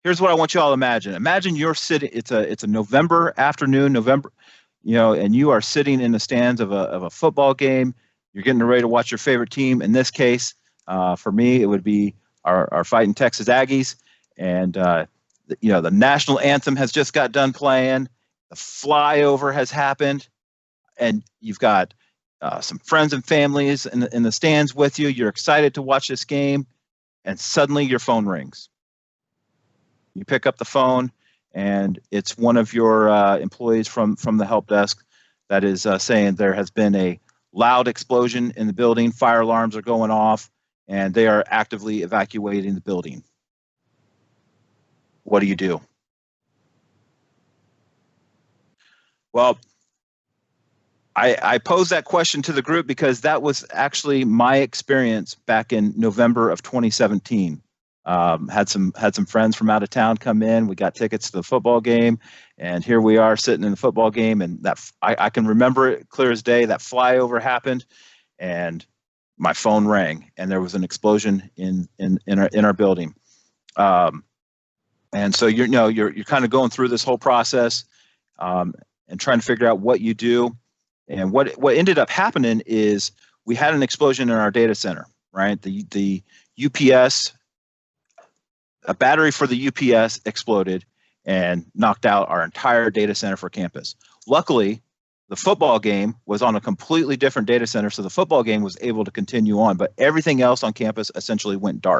here's what I want you all to imagine. Imagine you're sitting. It's a November afternoon, and you are sitting in the stands of a football game. You're getting ready to watch your favorite team. In this case, for me, it would be our fighting Texas Aggies, and the national anthem has just got done playing. The flyover has happened, and you've got some friends and families in the stands with you. You're excited to watch this game, and suddenly your phone rings. You pick up the phone, and it's one of your employees from the help desk that is saying there has been a loud explosion in the building. Fire alarms are going off, and they are actively evacuating the building. What do you do? Well, I posed that question to the group because that was actually my experience back in November of 2017. Had some friends from out of town come in. We got tickets to the football game, and here we are sitting in the football game. And I can remember it clear as day. That flyover happened, and my phone rang, and there was an explosion in our building. And so you're kind of going through this whole process and trying to figure out what you do. And what ended up happening is we had an explosion in our data center, right? The UPS, a battery for the UPS exploded and knocked out our entire data center for campus. Luckily, the football game was on a completely different data center, so the football game was able to continue on, but everything else on campus essentially went dark.